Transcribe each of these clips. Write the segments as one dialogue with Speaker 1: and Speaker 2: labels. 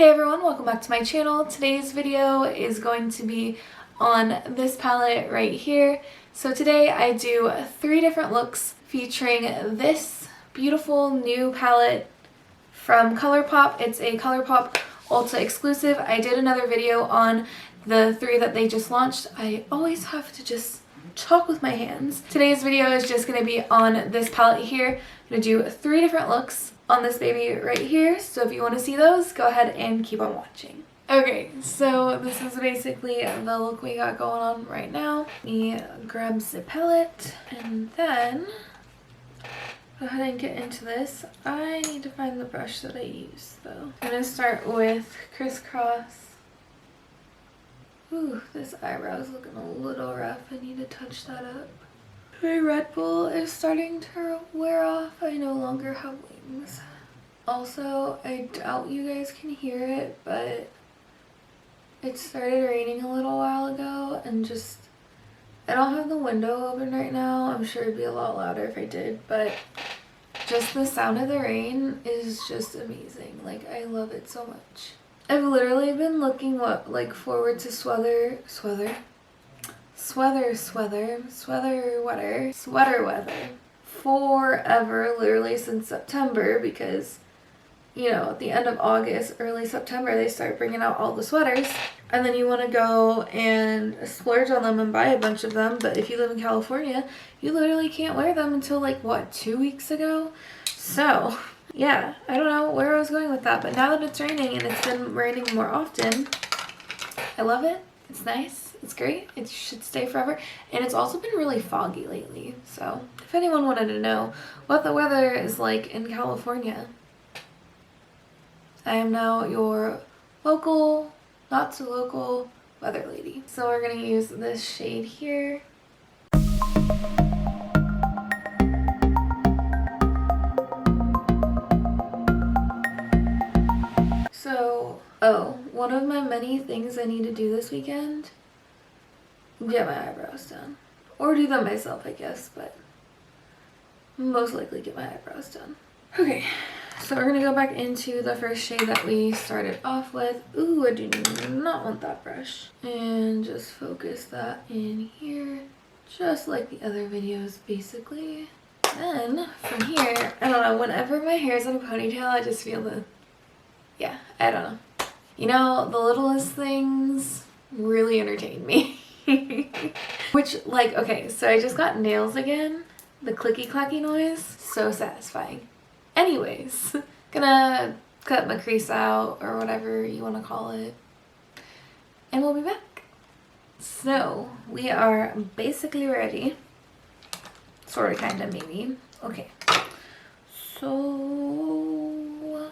Speaker 1: Hey everyone, welcome back to my channel. Today's video is going to be on this palette right here. So today I do 3 different looks featuring this beautiful new palette from ColourPop. It's a ColourPop Ulta exclusive. I did another video on the 3 that they just launched. I always have to just talk with my hands. Today's video is just going to be on this palette here. I'm going to do 3 different looks on this baby right here, so if you want to see those, go ahead and keep on watching. Okay, so this is basically the look we got going on right now. Me grabs the palette and then go ahead and get into this. I need to find the brush that I use though. I'm going to start with crisscross. Ooh, this eyebrow is looking a little rough. I need to touch that up. My Red Bull is starting to wear off. I no longer have wings. Also, I doubt you guys can hear it, but it started raining a little while ago and just, I don't have the window open right now. I'm sure it'd be a lot louder if I did, but just the sound of the rain is just amazing. Like, I love it so much. I've literally been looking forward to sweater weather forever, literally since September, because you know, at the end of August, early September, they start bringing out all the sweaters, and then you want to go and splurge on them and buy a bunch of them. But if you live in California, you literally can't wear them until like what, 2 weeks ago. So yeah, I don't know where I was going with that, but now that it's raining and it's been raining more often, I love it. It's nice. It's great. It should stay forever. And it's also been really foggy lately. So if anyone wanted to know what the weather is like in California, I am now your local, not so local weather lady. So we're going to use this shade here. So, one of my many things I need to do this weekend, get my eyebrows done. Or do them myself, I guess, but most likely get my eyebrows done. Okay, so we're going to go back into the first shade that we started off with. Ooh, I do not want that brush. And just focus that in here, just like the other videos, basically. Then, from here, I don't know, whenever my hair's in a ponytail, I just feel the... yeah, I don't know. You know, the littlest things really entertain me. Which, like, okay, so I just got nails again. The clicky clacky noise, so satisfying. Anyways, gonna cut my crease out, or whatever you want to call it, and we'll be back. So, we are basically ready. Sort of, kind of, maybe. Okay. So...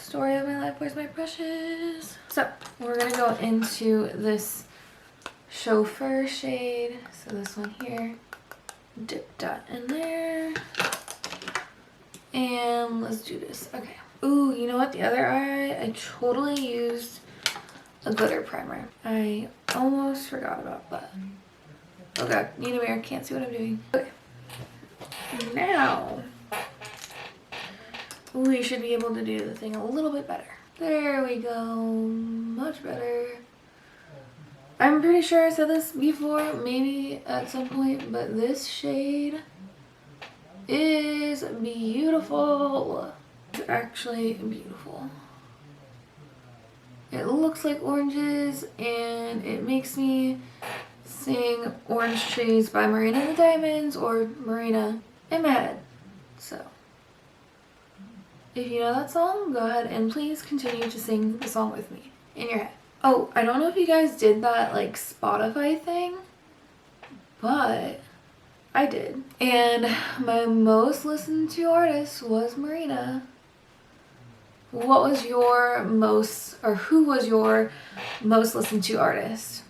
Speaker 1: story of my life, where's my brushes? So we're gonna go into this chauffeur shade, so this one here, dip that in there, and let's do this. Okay. Ooh, you know what, the other eye, I totally used a glitter primer. I almost forgot about that. Oh god, need a mirror, can't see what I'm doing. Okay, now we should be able to do the thing a little bit better. There we go. Much better. I'm pretty sure I said this before, maybe at some point, but this shade is beautiful. It's actually beautiful. It looks like oranges, and it makes me sing Orange Trees by Marina and the Diamonds or Marina in my head. So if you know that song, go ahead and please continue to sing the song with me in your head. Oh, I don't know if you guys did that like Spotify thing, but I did. And my most listened to artist was Marina. What was your most, or who was your most listened to artist?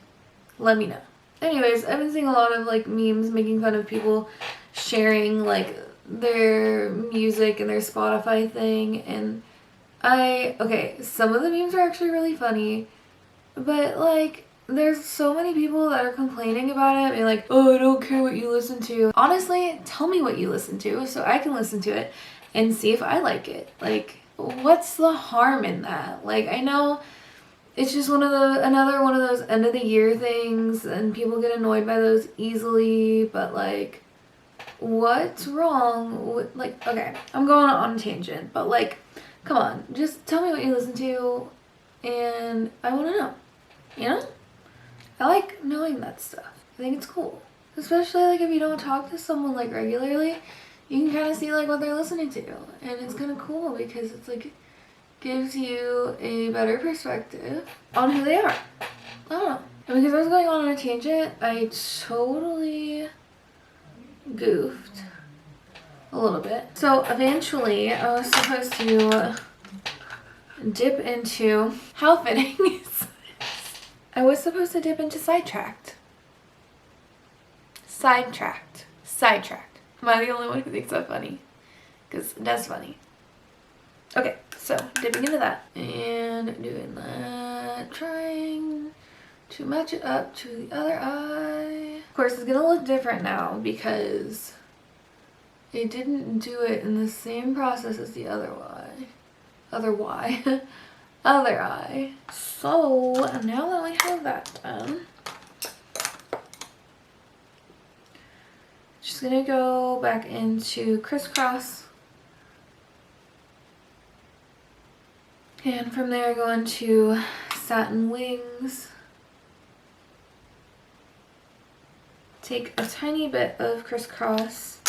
Speaker 1: Let me know. Anyways, I've been seeing a lot of like memes making fun of people sharing like their music and their Spotify thing, and okay, some of the memes are actually really funny, but like there's so many people that are complaining about it, being like, oh, I don't care what you listen to. Honestly, tell me what you listen to so I can listen to it and see if I like it. Like, what's the harm in that? Like, I know it's just another one of those end of the year things, and people get annoyed by those easily, but like, what's wrong with, like, okay, I'm going on a tangent, but like, come on, just tell me what you listen to, and I want to know, you know? I like knowing that stuff. I think it's cool. Especially like if you don't talk to someone like regularly, you can kind of see like what they're listening to, and it's kind of cool because it's like gives you a better perspective on who they are. I don't know. And because I was going on a tangent, I totally goofed a little bit. So eventually I was supposed to dip into, how fitting is this? I was supposed to dip into sidetracked. Sidetracked. Am I the only one who thinks that's funny? Because that's funny. Okay, so dipping into that and doing that, trying to match it up to the other eye. Of course, it's gonna look different now because it didn't do it in the same process as the other eye. Other eye. So now that we have that done, just gonna go back into crisscross, and from there go into satin wings. Take a tiny bit of crisscross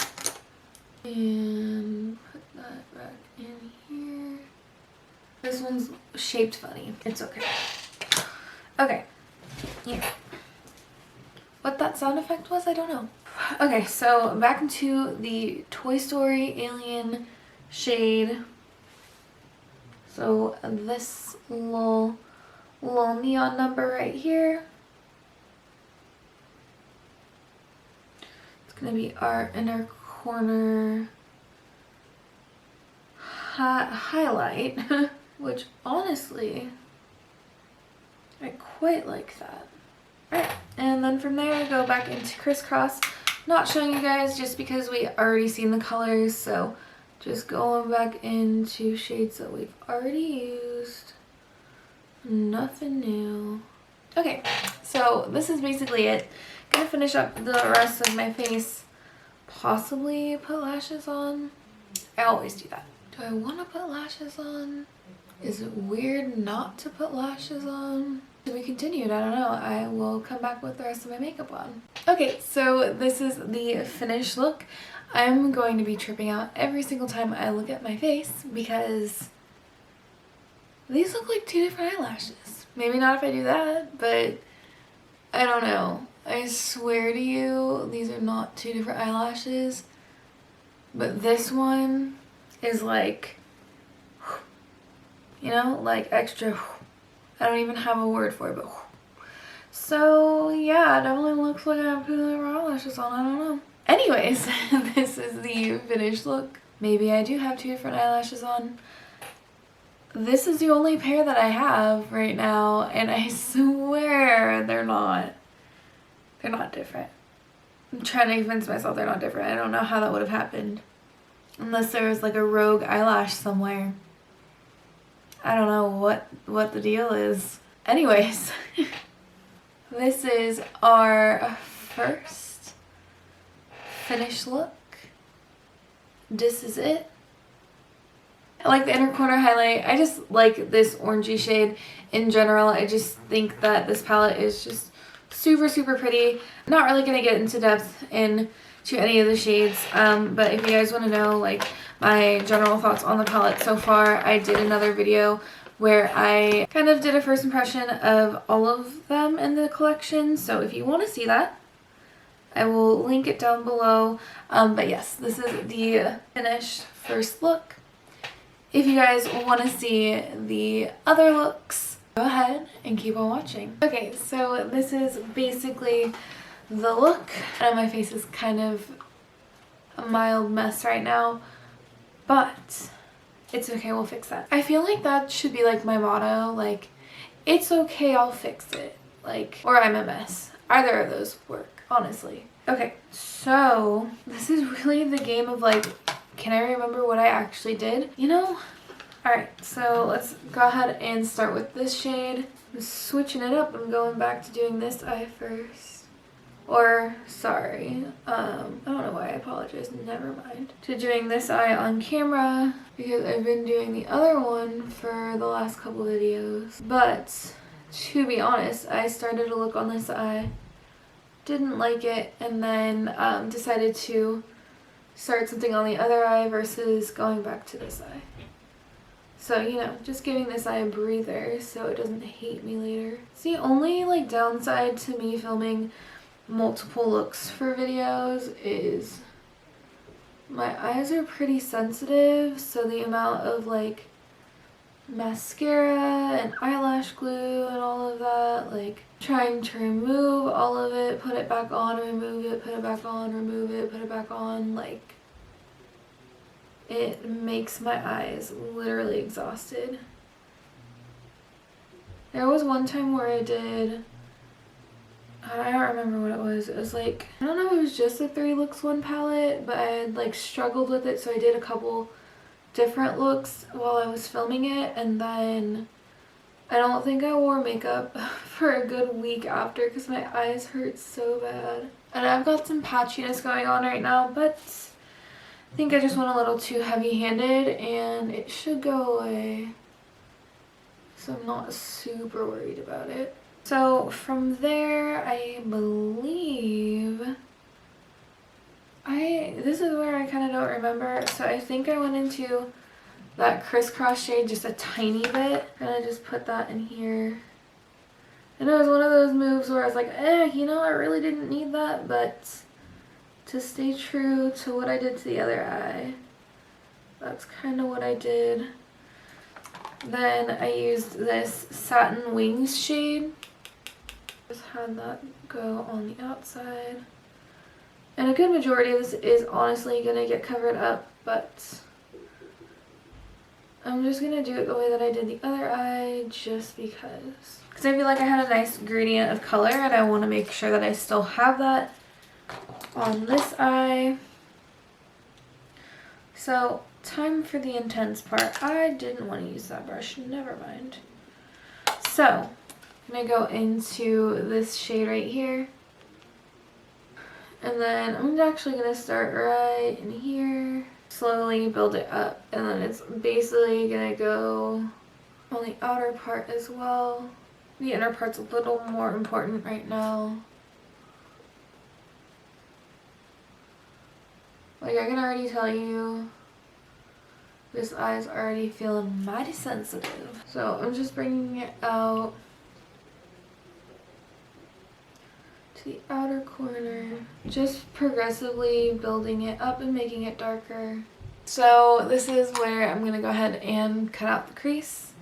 Speaker 1: and put that back in here. This one's shaped funny. It's okay. Okay. Yeah. What that sound effect was, I don't know. Okay, so back into the Toy Story alien shade. So this little neon number right here. It's gonna be our inner corner highlight, which honestly, I quite like that. Alright, and then from there go back into crisscross. Not showing you guys just because we already seen the colors, so just going back into shades that we've already used. Nothing new. Okay, so this is basically it. Gonna finish up the rest of my face. Possibly put lashes on. I always do that. Do I want to put lashes on? Is it weird not to put lashes on? To be continued, I don't know. I will come back with the rest of my makeup on. Okay, so this is the finished look. I'm going to be tripping out every single time I look at my face because these look like two different eyelashes. Maybe not if I do that, but I don't know. I swear to you, these are not two different eyelashes, but this one is like, you know, like extra. I don't even have a word for it, but so yeah, it definitely looks like I have two different eyelashes on. I don't know. Anyways, this is the finished look. Maybe I do have two different eyelashes on. This is the only pair that I have right now, and I swear they're not different. I'm trying to convince myself they're not different. I don't know how that would have happened. Unless there was like a rogue eyelash somewhere. I don't know what the deal is. Anyways, this is our first finished look. This is it. I like the inner corner highlight. I just like this orangey shade in general. I just think that this palette is just super pretty. I'm not really gonna get into depth into any of the shades, but if you guys want to know like my general thoughts on the palette so far, I did another video where I kind of did a first impression of all of them in the collection, so if you want to see that, I will link it down below. But yes, this is the finished first look. If you guys want to see the other looks, go ahead and keep on watching. Okay, so this is basically the look. I know my face is kind of a mild mess right now, but it's okay, we'll fix that. I feel like that should be like my motto, like, it's okay, I'll fix it. Like, or I'm a mess. Either of those work, honestly. Okay, so this is really the game of like, can I remember what I actually did? You know, Alright, so let's go ahead and start with this shade. I'm switching it up. I'm going back to doing this eye first. Or, sorry, I don't know why I apologize, never mind. To doing this eye on camera, because I've been doing the other one for the last couple videos. But, to be honest, I started to look on this eye, didn't like it, and then decided to start something on the other eye versus going back to this eye. So, you know, just giving this eye a breather so it doesn't hate me later. It's the only, like, downside to me filming multiple looks for videos is my eyes are pretty sensitive, so the amount of like mascara and eyelash glue and all of that, like trying to remove all of it, put it back on, remove it, put it back on, remove it, put it back on, like it makes my eyes literally exhausted. There was one time where I don't remember what it was. It was like, I don't know if it was just a 3 looks 1 palette, but I had like struggled with it, so I did a couple different looks while I was filming it, and then I don't think I wore makeup for a good week after because my eyes hurt so bad. And I've got some patchiness going on right now, but I think I just went a little too heavy-handed and it should go away. So I'm not super worried about it. So from there, I believe, this is where I kind of don't remember. So I think I went into that crisscross shade just a tiny bit. And I just put that in here. And it was one of those moves where I was like, you know, I really didn't need that. But to stay true to what I did to the other eye, that's kind of what I did. Then I used this Satin Wings shade. Just had that go on the outside. And a good majority of this is honestly going to get covered up, but I'm just going to do it the way that I did the other eye just because. Because I feel like I had a nice gradient of color and I want to make sure that I still have that on this eye. So, time for the intense part. I didn't want to use that brush, never mind. So, I'm going to go into this shade right here. And then I'm actually going to start right in here. Slowly build it up. And then it's basically going to go on the outer part as well. The inner part's a little more important right now. Like I can already tell you, this eye's already feeling mighty sensitive. So I'm just bringing it out to the outer corner, just progressively building it up and making it darker. So this is where I'm gonna go ahead and cut out the crease.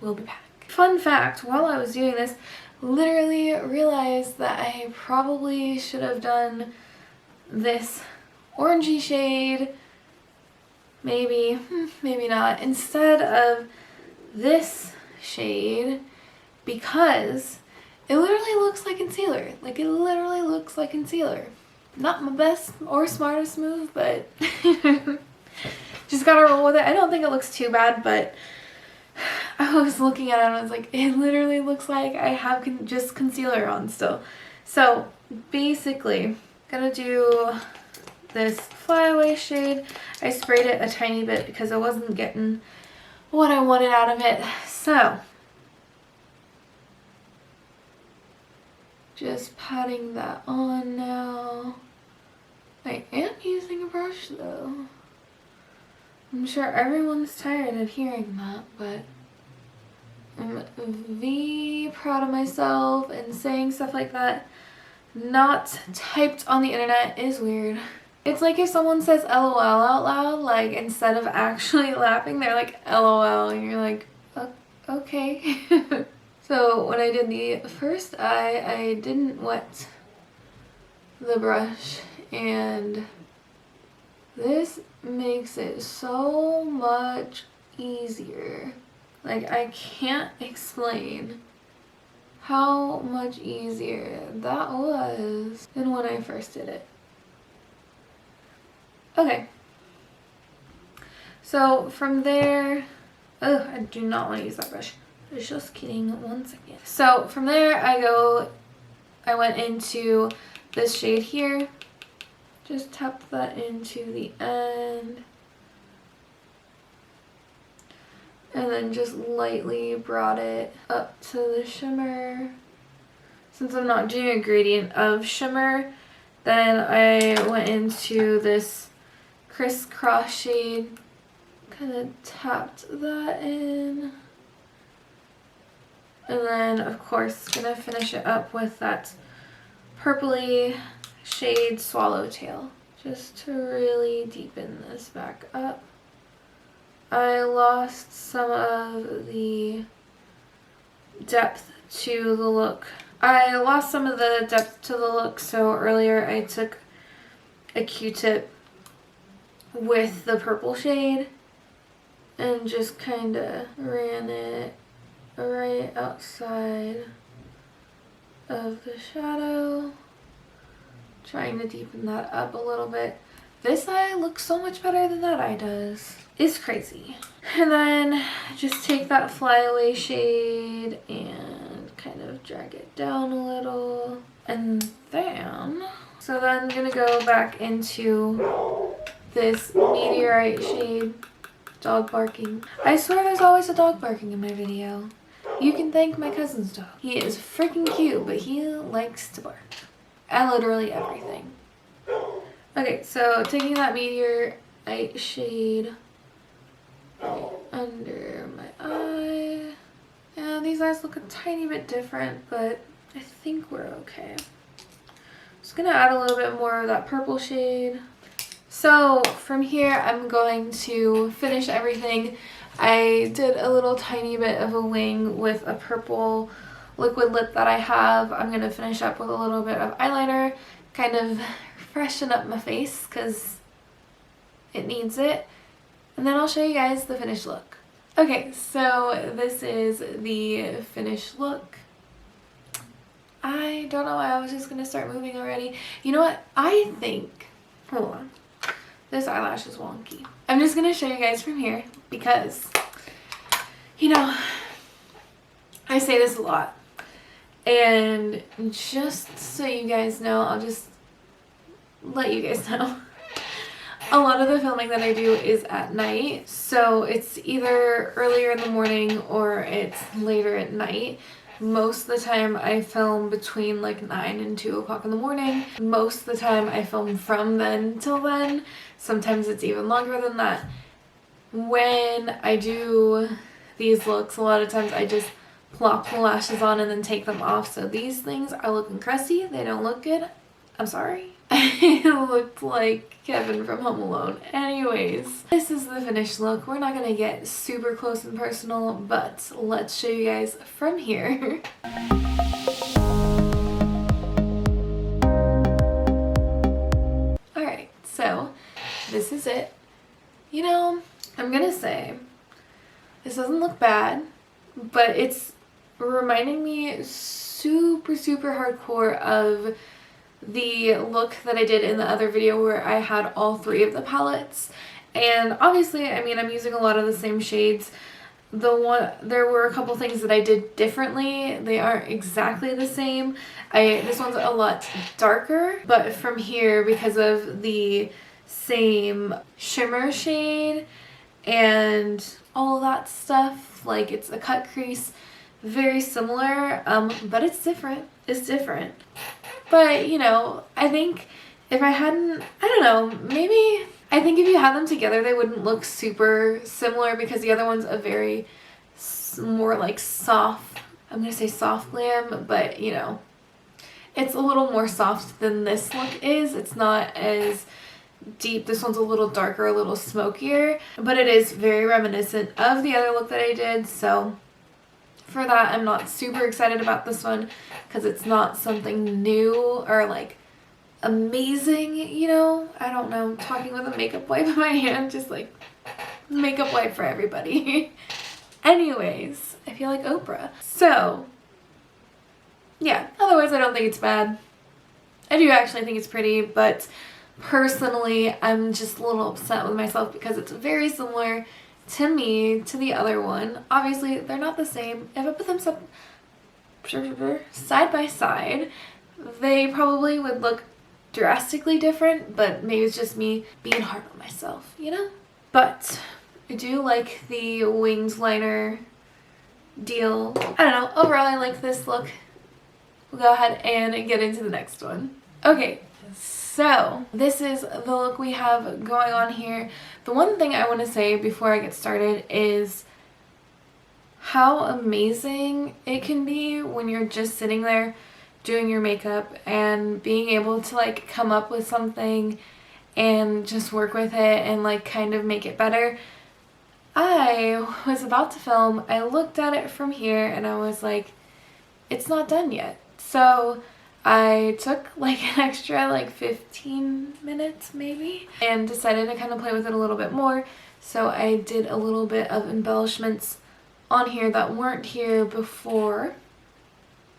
Speaker 1: We'll be back. Fun fact, while I was doing this, literally realized that I probably should have done this orangey shade, maybe not, instead of this shade, because it literally looks like concealer. Like, it literally looks like concealer. Not my best or smartest move, but just gotta roll with it. I don't think it looks too bad, but I was looking at it and I was like, it literally looks like I have just concealer on still. So basically, gonna do this flyaway shade. I sprayed it a tiny bit because I wasn't getting what I wanted out of it. So just patting that on now. I am using a brush though. I'm sure everyone's tired of hearing that, but I'm very proud of myself, and saying stuff like that not typed on the internet is weird. It's like if someone says LOL out loud, like instead of actually laughing, they're like LOL, and you're like, okay. So when I did the first eye, I didn't wet the brush, and this makes it so much easier. Like, I can't explain how much easier that was than when I first did it. Okay. So from there, Oh, I do not want to use that brush. Just kidding, 1 second. So from there I went into this shade here. Just tapped that into the end. And then just lightly brought it up to the shimmer. Since I'm not doing a gradient of shimmer, then I went into this crisscross shade. Kind of tapped that in. And then, of course, gonna finish it up with that purpley shade Swallowtail. Just to really deepen this back up. I lost some of the depth to the look. So earlier I took a Q-tip with the purple shade and just kind of ran it right outside of the shadow, trying to deepen that up a little bit. This eye looks so much better than that eye does. It's crazy. And then just take that Flyaway shade and kind of drag it down a little. And then, so then I'm gonna go back into this Meteorite shade, Dog Barking. I swear there's always a dog barking in my video. You can thank my cousin's dog. He is freaking cute, but he likes to bark at literally everything. Okay, so taking that Meteorite shade right under my eye. Yeah, these eyes look a tiny bit different, but I think we're okay. Just gonna add a little bit more of that purple shade. So from here, I'm going to finish everything. I did a little tiny bit of a wing with a purple liquid lip that I have. I'm gonna finish up with a little bit of eyeliner, kind of freshen up my face because it needs it. And then I'll show you guys the finished look. Okay, so this is the finished look. I don't know why I was just gonna start moving already. You know what? I think, hold on. This eyelash is wonky. I'm just gonna show you guys from here because, you know, I say this a lot. And just so you guys know, I'll just let you guys know. A lot of the filming that I do is at night. So it's either earlier in the morning or it's later at night. Most of the time I film between like 9 and 2 o'clock in the morning. Most of the time I film from then till then. Sometimes it's even longer than that. When I do these looks, a lot of times I just plop the lashes on and then take them off. So these things are looking crusty. They don't look good. I'm sorry. I looked like Kevin from Home Alone. Anyways, this is the finished look. We're not gonna get super close and personal, but let's show you guys from here. Alright, so this is it. You know, I'm gonna say this doesn't look bad, but it's reminding me super hardcore of the look that I did in the other video where I had all 3 of the palettes. And obviously, I mean, I'm using a lot of the same shades. There were a couple things that I did differently. They aren't exactly the same. This one's a lot darker, but from here, because of the same shimmer shade and all that stuff, like it's a cut crease, very similar, but it's different. It's different. But, you know, I think if I hadn't, I don't know, maybe, I think if you had them together, they wouldn't look super similar because the other one's a very more like soft, I'm going to say soft glam, but, you know, it's a little more soft than this look is. It's not as deep. This one's a little darker, a little smokier, but it is very reminiscent of the other look that I did, so for that, I'm not super excited about this one because it's not something new or like amazing, you know? I don't know, I'm talking with a makeup wipe in my hand, just like makeup wipe for everybody. Anyways, I feel like Oprah. So, yeah, otherwise I don't think it's bad. I do actually think it's pretty, but personally, I'm just a little upset with myself because it's very similar to me to the other one. Obviously, they're not the same. If I put them side by side, they probably would look drastically different, but maybe it's just me being hard on myself, you know? But I do like the winged liner deal. I don't know, overall I like this look. We'll go ahead and get into the next one. Okay, so this is the look we have going on here. The one thing I want to say before I get started is how amazing it can be when you're just sitting there doing your makeup and being able to like come up with something and just work with it and like kind of make it better. I was about to film, I looked at it from here and I was like, it's not done yet. So I took like an extra like 15 minutes maybe and decided to kind of play with it a little bit more. So I did a little bit of embellishments on here that weren't here before.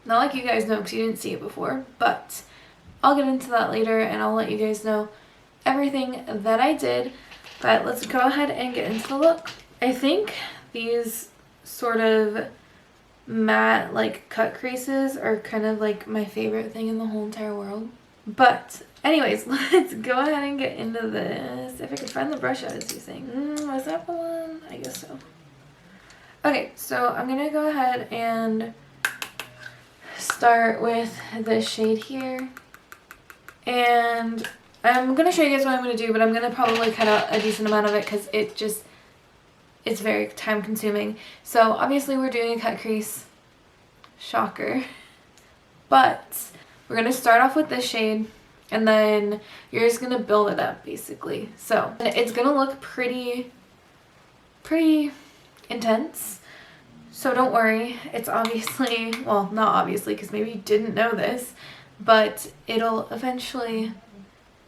Speaker 1: Not like you guys know because you didn't see it before, but I'll get into that later and I'll let you guys know everything that I did. But let's go ahead and get into the look. I think these sort of matte like cut creases are kind of like my favorite thing in the whole entire world. But anyways, let's go ahead and get into this. If I could find the brush I was using. Was that the one? I guess so. Okay, so I'm gonna go ahead and start with this shade here. And I'm gonna show you guys what I'm gonna do, but I'm gonna probably cut out a decent amount of it because it's very time consuming. So obviously we're doing a cut crease, shocker, but we're gonna start off with this shade and then you're just gonna build it up basically. So it's gonna look pretty intense, so don't worry. It's obviously, well, not obviously because maybe you didn't know this, but it'll eventually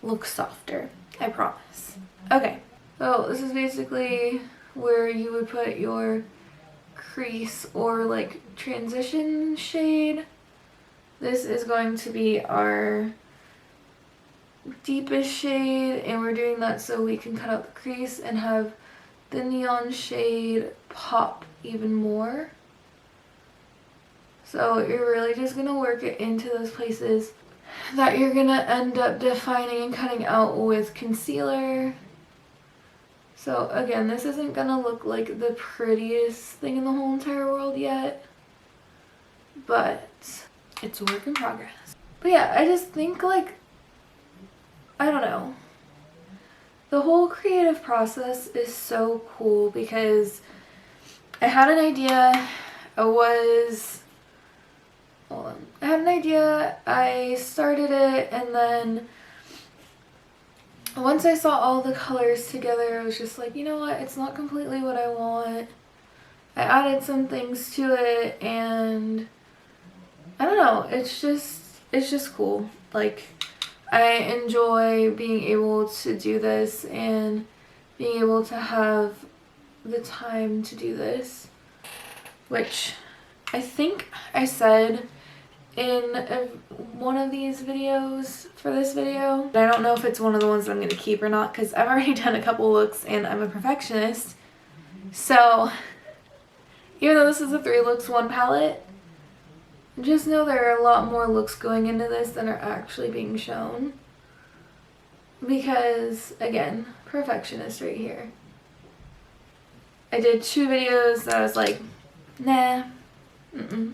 Speaker 1: look softer, I promise. Okay, so this is basically where you would put your crease or like transition shade. This is going to be our deepest shade and we're doing that so we can cut out the crease and have the neon shade pop even more. So you're really just going to work it into those places that you're going to end up defining and cutting out with concealer. So again, this isn't going to look like the prettiest thing in the whole entire world yet, but it's a work in progress. But yeah, I just think like, I don't know, the whole creative process is so cool because I had an idea, I started it, and then once I saw all the colors together, I was just like, you know what, it's not completely what I want. I added some things to it, and I don't know, it's just cool. Like, I enjoy being able to do this and being able to have the time to do this, which I think I said in one of these videos for this video. I don't know if it's one of the ones that I'm going to keep or not because I've already done a couple looks and I'm a perfectionist. So even though this is a 3 looks 1 palette, just know there are a lot more looks going into this than are actually being shown. Because, again, perfectionist right here. I did 2 videos that I was like, nah,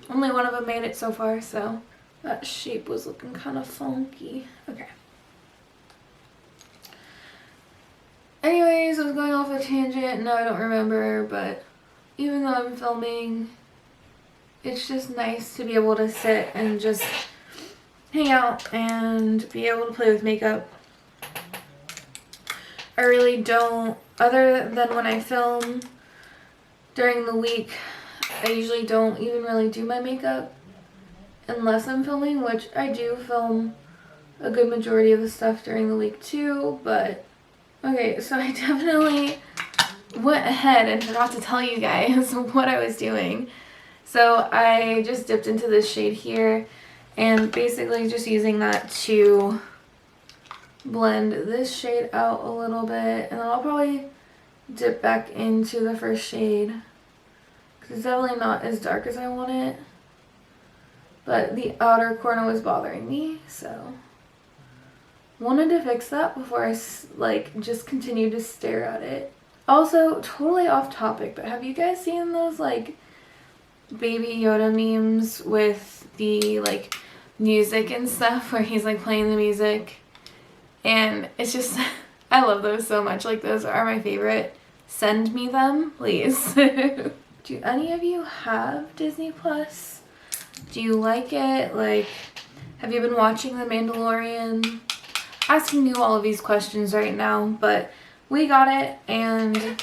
Speaker 1: only one of them made it so far, so that shape was looking kind of funky. Okay. Anyways, I was going off a tangent, now I don't remember, but even though I'm filming, it's just nice to be able to sit and just hang out and be able to play with makeup. I really don't, other than when I film during the week, I usually don't even really do my makeup unless I'm filming, which I do film a good majority of the stuff during the week too, but okay, so I definitely went ahead and forgot to tell you guys what I was doing. So I just dipped into this shade here and basically just using that to blend this shade out a little bit, and then I'll probably dip back into the first shade. Because it's definitely not as dark as I want it. But the outer corner was bothering me, so wanted to fix that before I like just continue to stare at it. Also, totally off topic, but have you guys seen those like Baby Yoda memes with the like music and stuff where he's like playing the music? And it's just, I love those so much. Like, those are my favorite. Send me them, please. Do any of you have Disney Plus? Do you like it? Like, have you been watching The Mandalorian? Asking you all of these questions right now, but we got it, and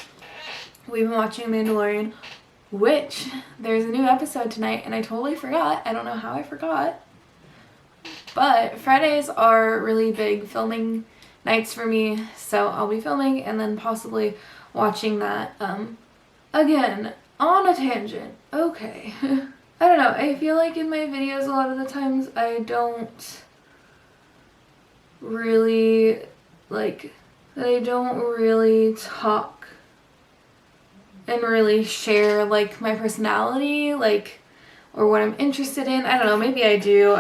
Speaker 1: we've been watching Mandalorian, which there's a new episode tonight, and I totally forgot. I don't know how I forgot. But Fridays are really big filming nights for me, so I'll be filming and then possibly watching that. Again, on a tangent. Okay. I don't know. I feel like in my videos a lot of the times I don't really, talk and really share, like, my personality, like, or what I'm interested in. I don't know. Maybe I do.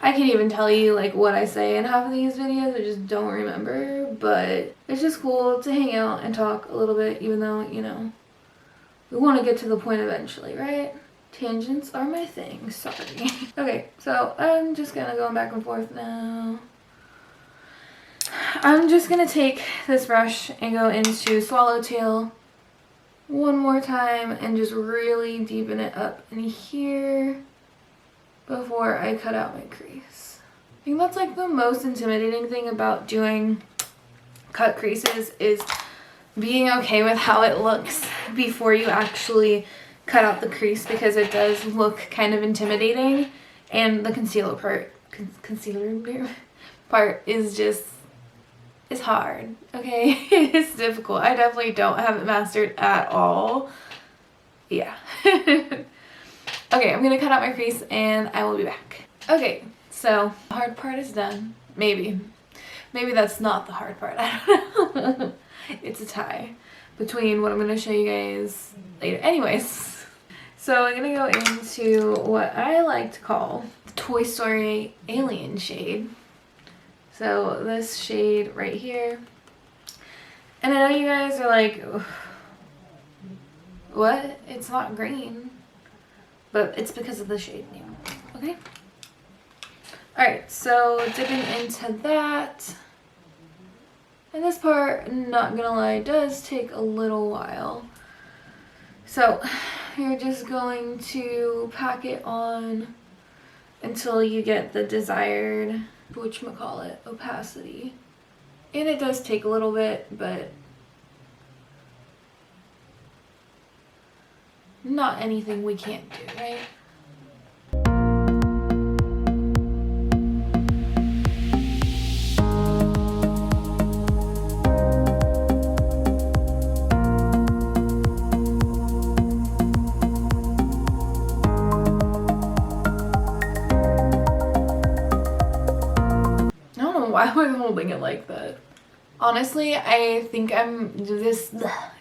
Speaker 1: I can't even tell you like what I say in half of these videos. I just don't remember, but it's just cool to hang out and talk a little bit, even though, you know, we want to get to the point eventually, right? Tangents are my thing, sorry. Okay, so I'm just gonna go back and forth now. I'm just gonna take this brush and go into Swallowtail one more time and just really deepen it up in here before I cut out my crease. I think that's like the most intimidating thing about doing cut creases is being okay with how it looks before you actually cut out the crease, because it does look kind of intimidating, and the concealer part is just, it's hard, okay? It's difficult. I definitely don't have it mastered at all. Yeah. Okay, I'm gonna cut out my crease and I will be back. Okay, so the hard part is done. Maybe that's not the hard part. I don't know. It's a tie between what I'm gonna show you guys later. Anyways, so I'm gonna go into what I like to call the Toy Story Alien shade. So this shade right here. And I know you guys are like, what? It's not green. But it's because of the shade name, okay? Alright, so dipping into that. And this part, not gonna lie, does take a little while. So you're just going to pack it on until you get the desired, whatchamacallit, opacity. And it does take a little bit, but not anything we can't do, right? I don't know why I'm holding it like that. Honestly, I think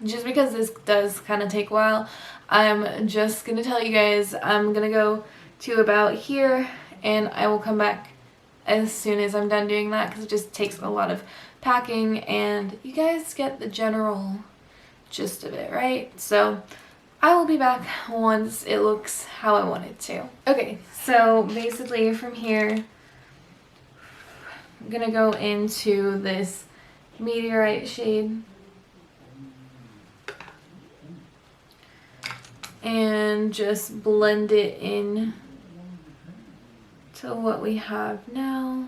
Speaker 1: just because this does kind of take a while, I'm just gonna tell you guys I'm gonna go to about here, and I will come back as soon as I'm done doing that, because it just takes a lot of packing, and you guys get the general gist of it, right? So I will be back once it looks how I want it to. Okay, so basically from here, I'm gonna go into this Meteorite shade and just blend it in to what we have now.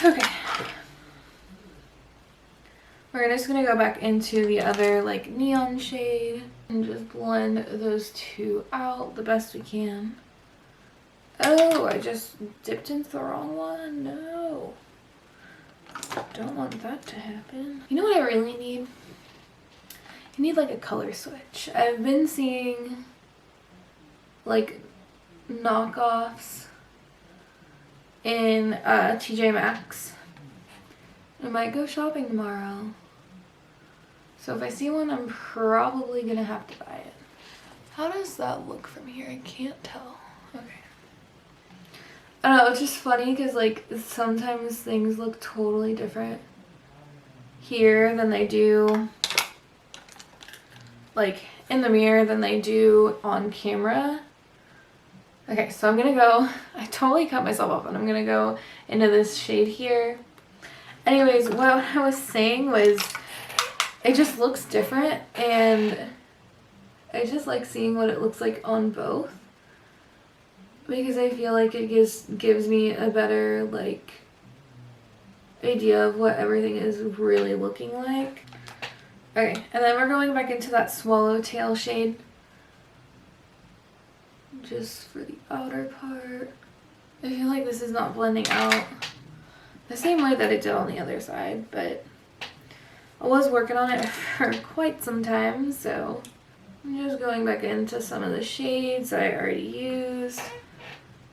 Speaker 1: Okay, we're just gonna go back into the other like neon shade and just blend those two out the best we can. Oh, I just dipped into the wrong one. No. Don't want that to happen. You know what I really need? I need like a color switch. I've been seeing like knockoffs in TJ Maxx. I might go shopping tomorrow. So if I see one, I'm probably gonna have to buy it. How does that look from here? I can't tell. Okay. I don't know, it's just funny because like sometimes things look totally different here than they do like in the mirror than they do on camera. Okay, so I'm gonna go, I totally cut myself off and I'm gonna go into this shade here. Anyways, what I was saying was it just looks different and I just like seeing what it looks like on both because I feel like it gives me a better like idea of what everything is really looking like. Okay, and then we're going back into that swallowtail shade just for the outer part. I feel like this is not blending out the same way that it did on the other side, but I was working on it for quite some time, so I'm just going back into some of the shades I already used.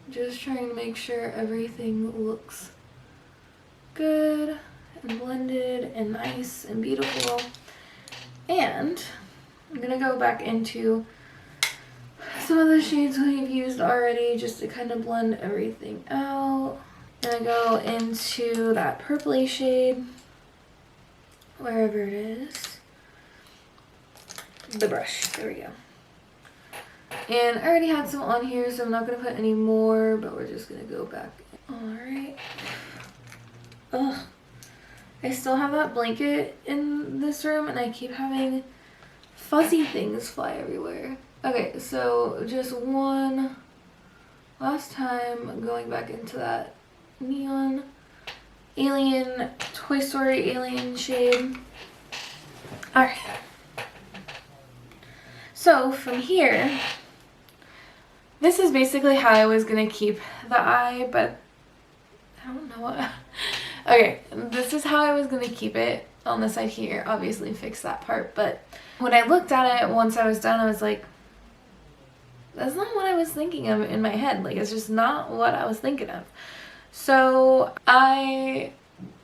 Speaker 1: Just trying to make sure everything looks good and blended and nice and beautiful. And I'm gonna go back into some of the shades we've used already just to kind of blend everything out. And I go into that purpley shade, wherever it is. The brush, there we go. And I already had some on here, so I'm not gonna put any more, but we're just gonna go back. Alright. Ugh. I still have that blanket in this room and I keep having fuzzy things fly everywhere. Okay, so just one last time going back into that neon alien, Toy Story alien shade. Alright. So from here, this is basically how I was going to keep the eye, but I don't know what... Okay, this is how I was going to keep it on the side here. Obviously fix that part, but when I looked at it once I was done, I was like, that's not what I was thinking of in my head. Like, it's just not what I was thinking of. So I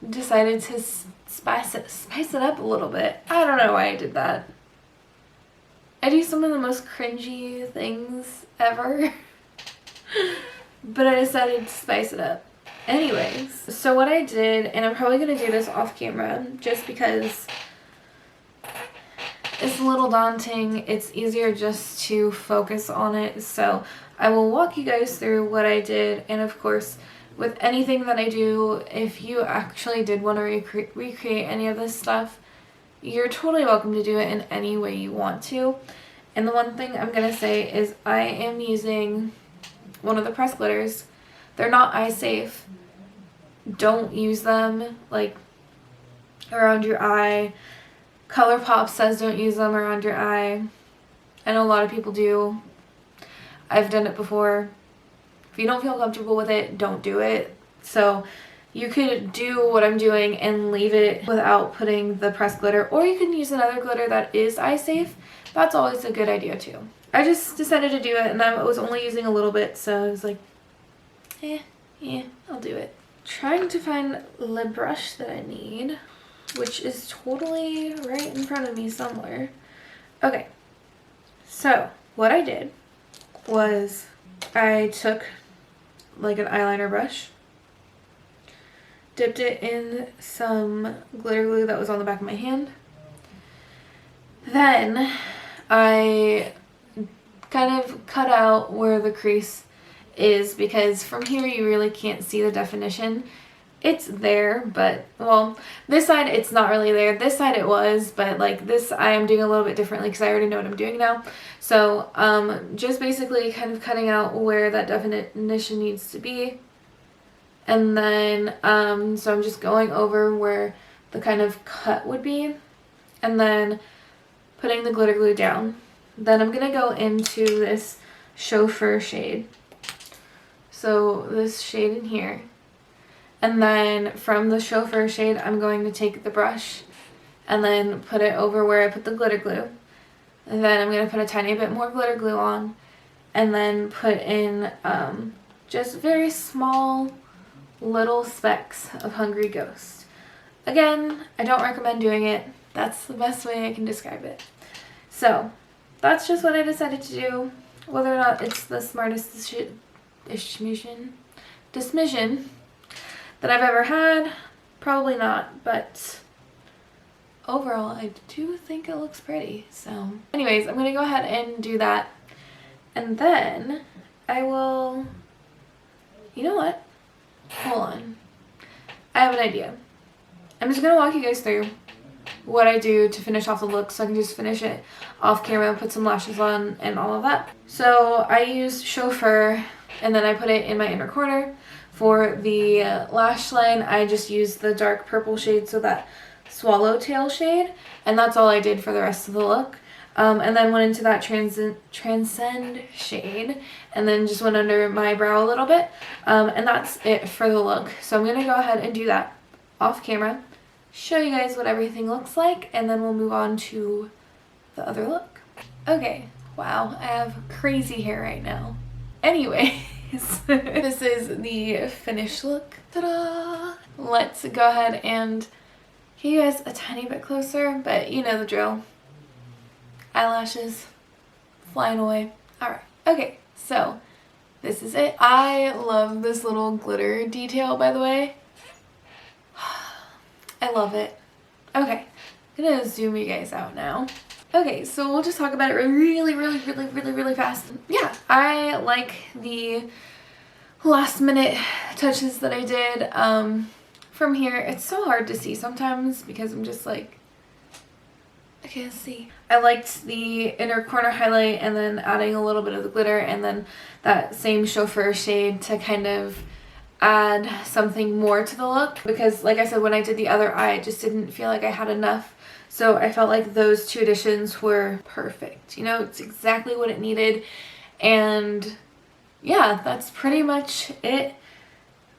Speaker 1: decided to spice it up a little bit. I don't know why I did that. I do some of the most cringy things ever. But I decided to spice it up. Anyways, so what I did, and I'm probably going to do this off camera just because it's a little daunting. It's easier just to focus on it. So I will walk you guys through what I did. And of course, with anything that I do, if you actually did want to recreate any of this stuff, you're totally welcome to do it in any way you want to. And the one thing I'm going to say is I am using one of the pressed glitters. They're not eye safe. Don't use them like around your eye. ColourPop says don't use them around your eye. I know a lot of people do. I've done it before. If you don't feel comfortable with it, don't do it. So you could do what I'm doing and leave it without putting the pressed glitter, or you can use another glitter that is eye safe. That's always a good idea too. I just decided to do it and I was only using a little bit, so I was like, I'll do it. Trying to find the brush that I need, which is totally right in front of me somewhere. Okay, so what I did was I took like an eyeliner brush, dipped it in some glitter glue that was on the back of my hand. Then I kind of cut out where the crease is because from here you really can't see the definition. It's there, but well, this side it's not really there. This side it was, but like this I am doing a little bit differently because I already know what I'm doing now. So just basically kind of cutting out where that definition needs to be. And then so I'm just going over where the kind of cut would be and then putting the glitter glue down. Then I'm gonna go into this chauffeur shade. So this shade in here. And then from the chauffeur shade, I'm going to take the brush and then put it over where I put the glitter glue. And then I'm going to put a tiny bit more glitter glue on. and then put in just very small little specks of Hungry Ghost. Again, I don't recommend doing it. That's the best way I can describe it. So that's just what I decided to do. Whether or not it's the smartest decision that I've ever had, probably not, but overall I do think it looks pretty. So anyways, I'm gonna go ahead and do that, and then I will, you know what, hold on, I have an idea. I'm just gonna walk you guys through what I do to finish off the look, so I can just finish it off camera, put some lashes on and all of that. So I use Chauffeur, and then I put it in my inner corner. For the lash line, I just used the dark purple shade, so that swallowtail shade, and that's all I did for the rest of the look. And then went into that transcend shade, and then just went under my brow a little bit, and that's it for the look. So I'm gonna go ahead and do that off camera, show you guys what everything looks like, and then we'll move on to the other look. Okay, wow, I have crazy hair right now. Anyways, this is the finished look. Ta-da! Let's go ahead and get you guys a tiny bit closer, but you know the drill. Eyelashes flying away. Alright, okay, so this is it. I love this little glitter detail, by the way. I love it. Okay, I'm gonna zoom you guys out now. Okay, so we'll just talk about it really fast. Yeah, I like the last minute touches that I did. From here, it's so hard to see sometimes because I'm just like, I can't see. I liked the inner corner highlight and then adding a little bit of the glitter and then that same Chauffeur shade to kind of add something more to the look, because like I said, when I did the other eye, I just didn't feel like I had enough. So I felt like those two additions were perfect. You know, it's exactly what it needed. And yeah, that's pretty much it.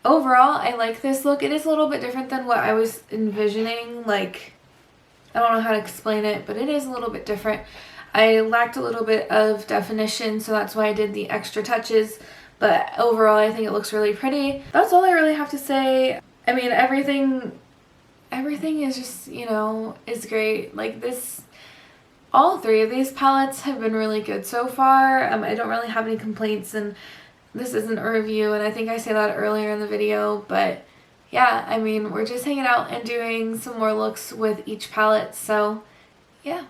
Speaker 1: Overall, I like this look. It is a little bit different than what I was envisioning. Like, I don't know how to explain it, but it is a little bit different. I lacked a little bit of definition, so that's why I did the extra touches. But overall, I think it looks really pretty. That's all I really have to say. I mean, everything is just, you know, is great. Like this, all three of these palettes have been really good so far. I don't really have any complaints, and this isn't a review, and I think I said that earlier in the video, but yeah, I mean, we're just hanging out and doing some more looks with each palette, so yeah.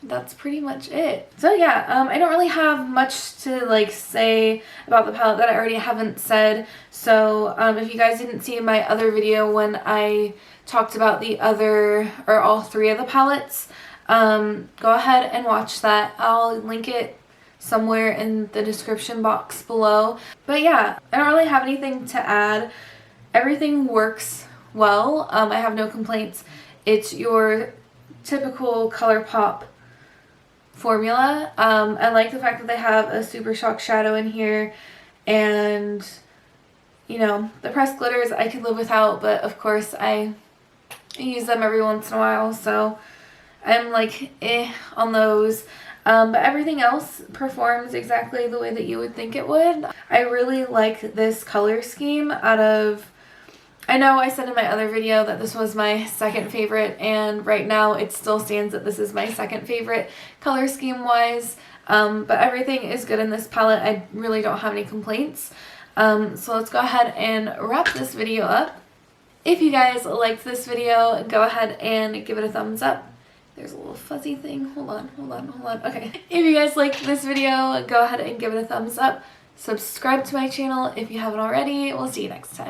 Speaker 1: That's pretty much it. So yeah, I don't really have much to like say about the palette that I already haven't said. So if you guys didn't see my other video when I talked about the other, or all three of the palettes, go ahead and watch that. I'll link it somewhere in the description box below. But yeah, I don't really have anything to add. Everything works well. I have no complaints. It's your typical ColourPop formula. I like the fact that they have a Super Shock shadow in here, and you know, the pressed glitters I could live without, but of course I use them every once in a while, so I'm like on those. But everything else performs exactly the way that you would think it would. I really like this color scheme out of, I know I said in my other video that this was my second favorite, and right now it still stands that this is my second favorite color scheme wise, but everything is good in this palette. I really don't have any complaints. So let's go ahead and wrap this video up. If you guys liked this video, go ahead and give it a thumbs up. There's a little fuzzy thing. Hold on. Okay. If you guys liked this video, go ahead and give it a thumbs up. Subscribe to my channel if you haven't already. We'll see you next time.